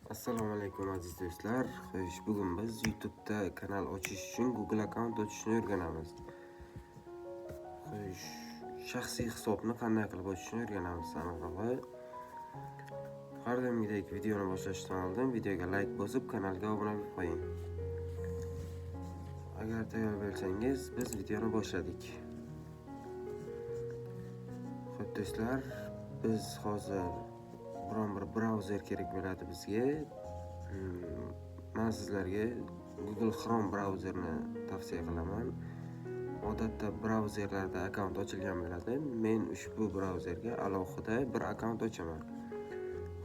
Assalomu alaykum aziz do'stlar. Xo'sh, bugun biz YouTube'da kanal ochish uchun Google account ochishni o'rganamiz. Xo'sh, shaxsiy hisobni qanday qilib ochishni o'rganamiz aniqrog'i. Har doimgidek videoni boshlashdan oldin videoga like bosib, kanalga obuna bo'lib qo'ying. Agar tayyor bo'lsangiz, biz videoni boshladik. Xo'p do'stlar, biz hozir biron bir brauzer kerak bo'ladi bizga. Men sizlarga Google Chrome brauzerini tavsiya qilaman. Odatda brauzerlarda akkaunt ochilgan bo'ladi. Men ushbu brauzerga alohida bir akkaunt ochaman.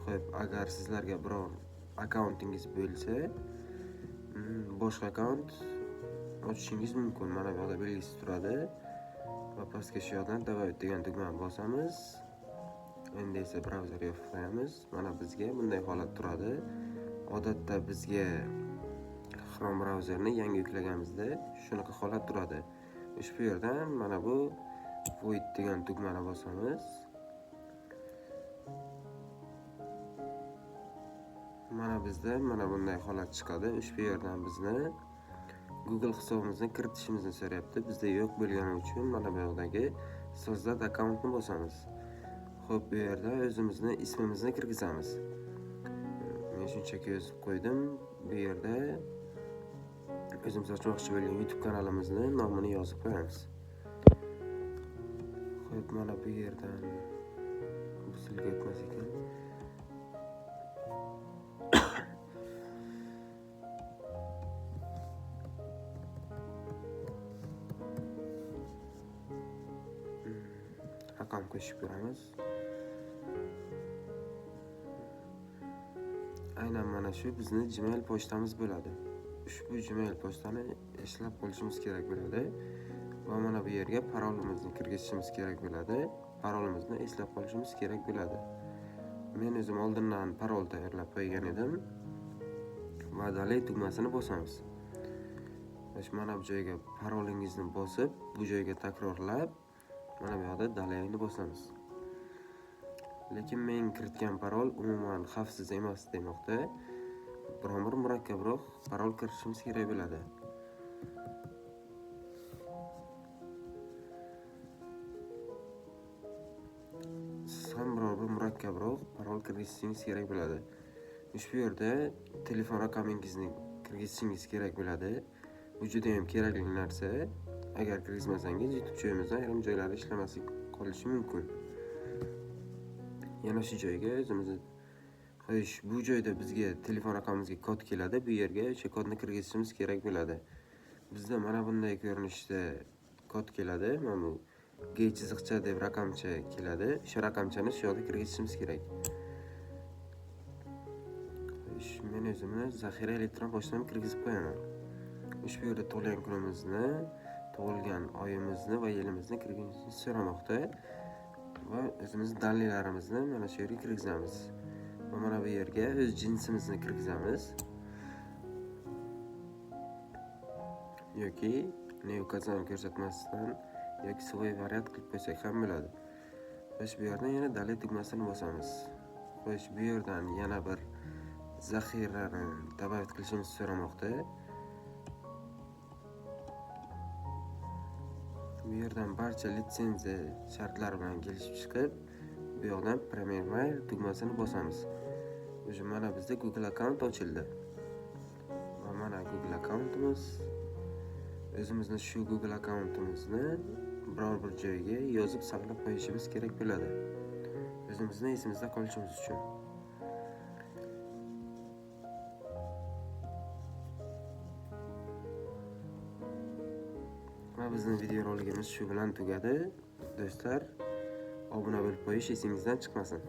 Xo'p, agar sizlarga biror akkauntingiz bo'lsa, boshqa akkaunt ochishingiz mumkin. Mana bu yerda belgisi turadi. Va pastga shu yerdan "Добавить" degan tugmani bosamiz. Endi esa brauzerga qo'yamiz. Mana bizga bunday holat turadi. Odatda bizga Chrome brauzerini yangi yuklaganimizda shunaqa holat turadi. Ushbu yerdan mana bu "Void" degan tugmani bosamiz. Mana bizda mana bunday holat chiqadi. Ushbu yerdan bizni Google hisobimizni kiritishimizni so'rayapti. Bizda yo'q bo'lgani uchun mana bu yerdagi "Создать akkauntni bosamiz. Xo'p, bu yerda o'zimizni ismimizni kirgizamiz. Men shunchaki yozib qo'ydim. Bu yerda o'zimiz ochmoqchi bo'lgan YouTube kanalimizni nomini yozib qo'yamiz. Xo'p, mana bu yerdan bu silga o'tmas ekan. Raqam qo'shib ko'ramiz. Aynan mana shu bizni Gmail pochtamiz bo'ladi. Ushbu Gmail pochtani eslab qolishimiz kerak bo'ladi va mana bu yerga parolimizni kirgizishimiz kerak bo'ladi. Parolimizni eslab qolishimiz kerak bo'ladi. Men o'zim oldindan parol tayyorlab qo'ygan edim. Va "Dalay" tugmasini bosamiz. Mana bu joyga parolingizni bosib, bu joyga takrorlab, mana bu yerda "Dalay'ni" bosamiz. Lekin men kiritgan parol umuman xavfsiz emas demoqda. Biron bir murakkabroq parol kiritishimiz kerak bo'ladi. Siz ham biror bir murakkabroq parol kirgizishingiz kerak bo'ladi. Ushbu yerda telefon raqamingizni kirgizishingiz kerak bo'ladi. Bu juda ham kerakli narsa. Agar kirgizmasangiz, YouTube joyimizdan ayrim joylari ishlamaslik qolishi mumkin. Yana shu joyga o'zimizni qo'yish. Bu joyda bizga telefon raqamimizga kod keladi. Bu yerga o'sha kodni kirgizishimiz kerak bo'ladi. Bizda mana bunday ko'rinishda kod keladi. Mana bu G deb raqamcha keladi. O'sha raqamchani shu yerga kirgizishimiz kerak. Men o'zimni zaxira elektron pochtani kirgizib qo'yaman. Ushbu yerda tug'ilgan kunimizni, tug'ilgan oyimizni va yilimizni kirgizishni so'ramoqda. Va o'zimizning dalillarimizni mana shu yerga kirgizamiz. Va mana bu yerga o'z jinsimizni kirgizamiz. Yoki ne ukazani ko'rsatmasdan yoki svoy variant qilib qo'ysak ham bo'ladi. Xo'sh, bu yerdan yana "Dalay" tugmasini bosamiz. Xo'sh, bu yerdan yana bir zaxirani "Добавить" qilishimizni so'ramoqda. Bu yerdan barcha litsenziya shartlari bilan kelishib chiqib, bu yoqdan "Premier" tugmasini bosamiz. O'sha mana bizda Google account ochildi. Va mana Google accountimiz. O'zimizni shu Google accountimizni biror bir joyga yozib saqlab qo'yishimiz kerak bo'ladi. O'zimizni esimizda qolishimiz uchun. Va bizning video roligimiz shu bilan tugadi. Do'stlar, obuna bo'lib qo'yish esingizdan chiqmasin.